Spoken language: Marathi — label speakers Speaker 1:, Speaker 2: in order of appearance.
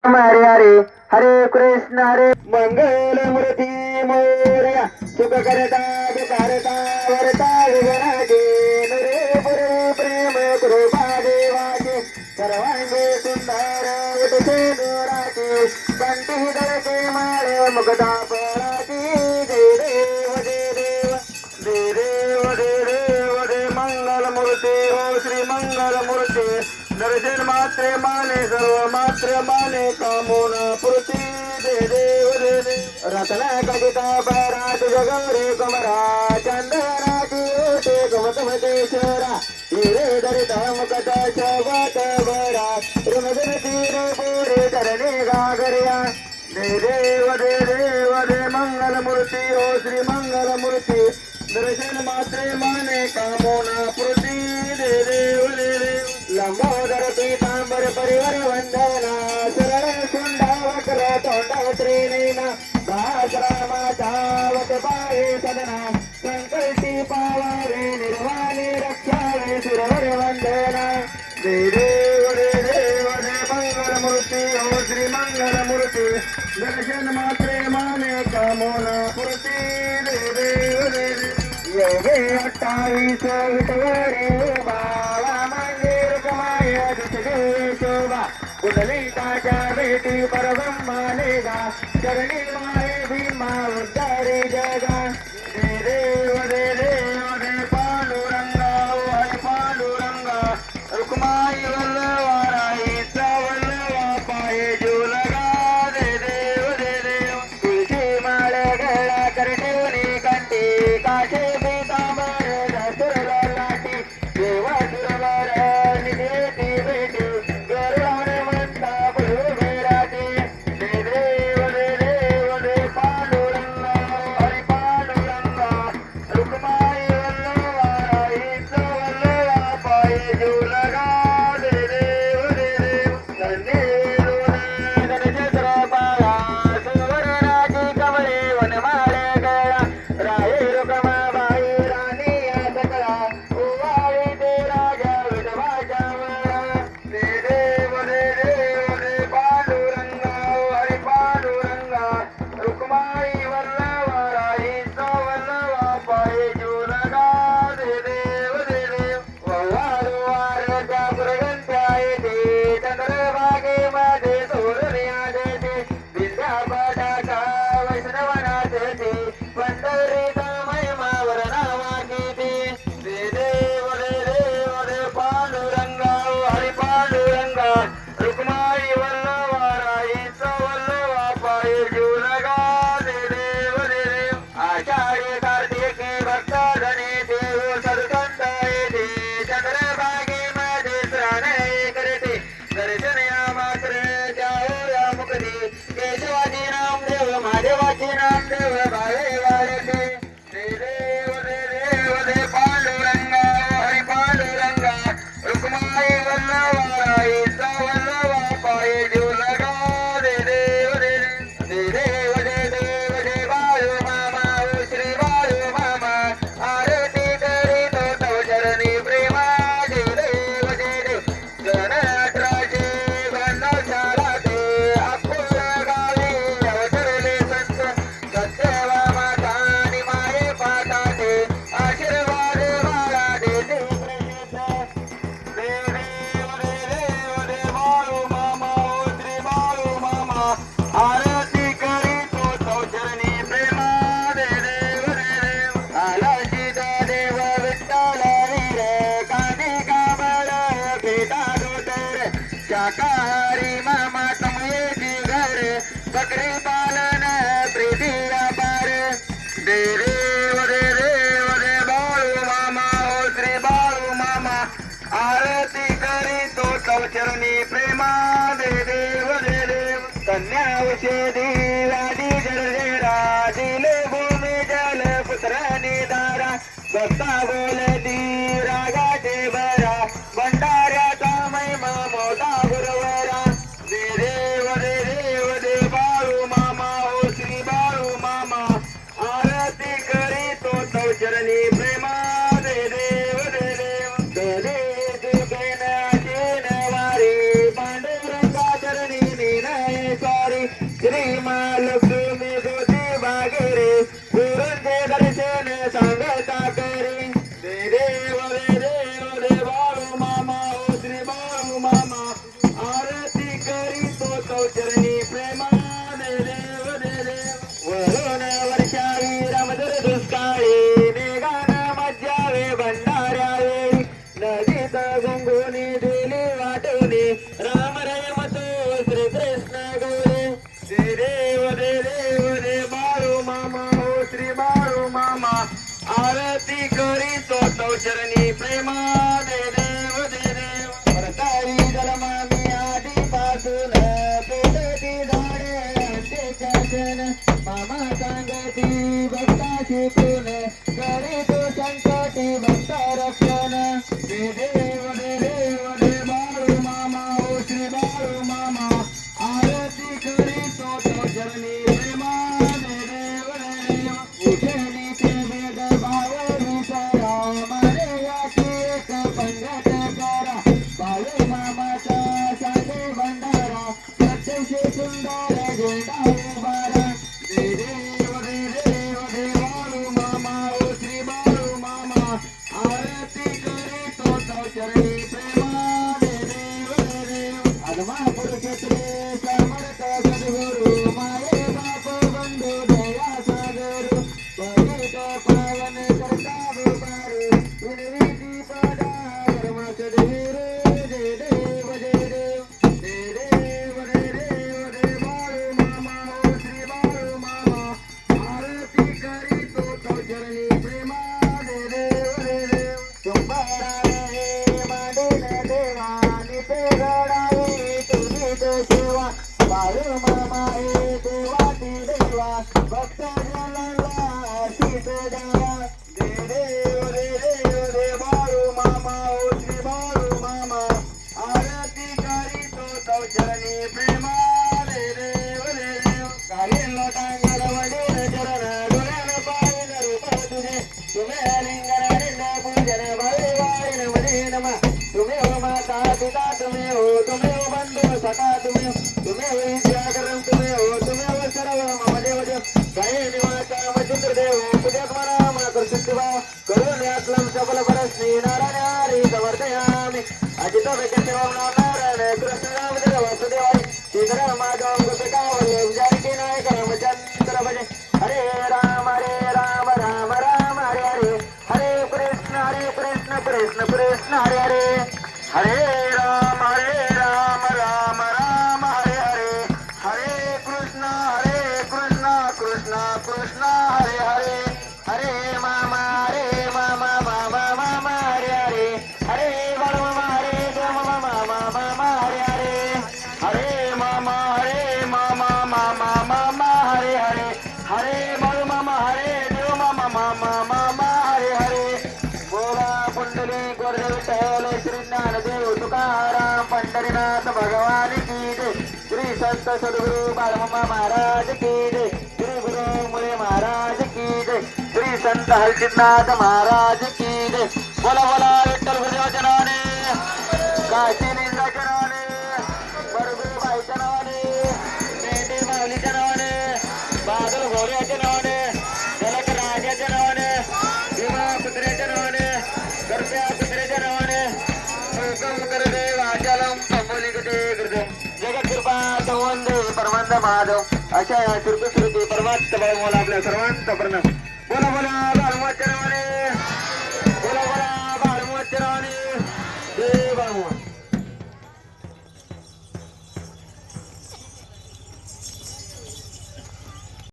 Speaker 1: हरे हरे हरे कृष्ण हरे मंगल मूर्ती मोर्या सुख करता दुकारता वरता विघ्नाचे नरे पुरे प्रेम कृपा देवाचे सर्वांगे सुंदर उठते गोराचे कंठी धरते माळे मुक्ता फळाची जय देव जय देव जय देव जय देव जय मंगल मूर्ती हो श्री मंगल मूर्ती दर्शन मात्रे माने सर्व मात्र माने कामोना पुरती दे देव दे देव रत्ना कविता परात जगरे कमरा चंदनाची ओटे गमतमतेश्वरा हिरे दरिता मुकटा शवात बरा रमजन तीर पुरे करणे गागर्या दे देव दे देव दे मंगल मूर्ती हो श्री मंगल मूर्ती दर्शन मात्रे माने कामोना पुरती दे देव दे देव लंबोदर पीतांबर परिवर वंदना सरळ शुंडा वक्र तोंड त्रिनयना दासरामाचावत पाये सदना संकल्टी पावावे निर्वाणे रक्षावे सुरवर वंदना दे देव दे देव दे मंगल मूर्ती हो श्री मंगल मूर्ती दर्शन मात्रे माने कामोना पुरती दे देव दे देव योगे 28 विठवरे बाळा मंदिर कमाया दिसते शोभा कुंडलिकाच्या भेटी परब्रह्मानेगा चरणी माये भीमा उद्धारी जगा दे देव दे देव दे पांडुरंगा हरी पांडुरंगा रुक्माई वल्लवाराईचा वल्लवा पाये जुलगा दे देव तुळशी माळ गळा कर ठेवणी कंठी काशे शाकाहारी मामा तमये घर बकरी पालन प्रीती व्यापार दे देव दे देव दे बाळू मामा हो श्री बाळू मामा आरती करी तो तव चरणी प्रेमा दे देव कन्या औषधी राधी जरजेरा दिले भूमी जल पुत्र निदारा भक्ता बोलती रागाचे बरा भंडाऱ्याचा महिमा मोठा गुरुवरा दे देव दे बाळू मामा हो श्री बाळू मामा आरती करी तो तव चरणी प्रेमा दे देव दे देव वारी पांडुरंगा चरणी निनय परमेश्वरी श्री महालक्ष्मी ज्योती बागेरे गुरूंचे दर्शन सांगता करी देव बाळू मामा ओ श्री बाळू मामा आरती करी तो चरणी प्रेमाने देव वरून वर्षावी रामदर दुष्काळी निघान मज्जावे भंडाऱ्यावे नदीत गंगोनी दिली वाटोनी राम रमतो श्री कृष्ण गौरी देव बाळू मामा ओ श्री बाळू मामा आरती करी तो चरणी प्रेमाने देव परताई जलमामी आधीपासून पेटती झाडे शासन मामा सांगती भक्ता शिकून करे तो संकटी भक्त रक्षण देव बाळू मामा ओ श्री बाळू मामा आरती करी तो चरणी प्रेमाने देव उठली ते वेद भाव विचारा मारे याची एक पंगत करा बाळू मामाचा साधे भंडारा प्रत्यक्ष सुंदर झेंडा उभारा देव बाळू मामा ओ श्री बाळू मामा आरती करी तो चरणी प्रेमाने देव आदमापूर क्षेत्रे समर्थ सद्गुरु माये बाप बंधू दया सागर पवित पावन करता बुपारू विनविधी पदा धर्म सद्गुरु जय देव बाळू मामा ओ श्री बाळू मामा आरती करी तो चरणी प्रेमाने देव तुंबारावे मांडीन देवा निते घडावी तुझीच सेवा बाळू मामा हे देवाती देवा भक्त जनाला शीत द्यावा देव बाळू मामा ओ श्री बाळू मामा आरती करी तो चरणी प्रेमाने देव काही लोटांगर वडील चरण डोळ्यान पाहिन रूप तुझे तुम्ही लिंगन पूजन भवे वाळीन मध्ये नमा तुम्ही हो माता पिता तुम्ही हो तुम्ही हो बंधू सखा तुम्ही हो विद्याकरण तुम्ही हो सर्व मम देव काही निवाचा मचिंद्र देव पुण्यात म्हणा मला कर शुद्धिभाव करून यातलं सबल परस्नी नारायण हरी समर्थयामी अजित वेकटे ओम नारायण कृष्ण राम देव वासुदेवाय श्रीधर माधव गोपिका वल्लभ जानकी नायक रामचंद्र भजे हरे राम राम राम हरे हरे कृष्ण कृष्ण कृष्ण हरे हरे राम राम राम हरे कृष्ण कृष्ण कृष्ण हरे हरे मामा मामा हरे बाळू मामा हरे देव मामा हरे मामा हरे बाळू मामा हरे देव मामा हरे बोला पुंडली गोरज विठ्ठल श्री ज्ञानदेव तुकाराम पंढरीनाथ भगवान की जय श्री संत सद्गुरु बाळमामा महाराज की जय श्री गुरु मुळे महाराज की जय श्री संत हर्षितनाथ महाराज की जय बोला बोला विठ्ठल गुरुदेवाच्या नावाने काशी लिंगाच्या नावाने बरगुरू बाईच्या नावाने मेंढी माऊलीच्या नावाने बादल घोड्याच्या नावाने जलक राजाच्या नावाने भीमा कुत्र्याच्या नावाने करप्या कुत्र्याच्या नावाने हुकम करदे वाचालम संबोली गते कृतम जगत कृपा संवंदे परमानंद महादेव अशा या श्रुती परमात्मा आपल्या सर्वांचा प्रणाम बोला बोला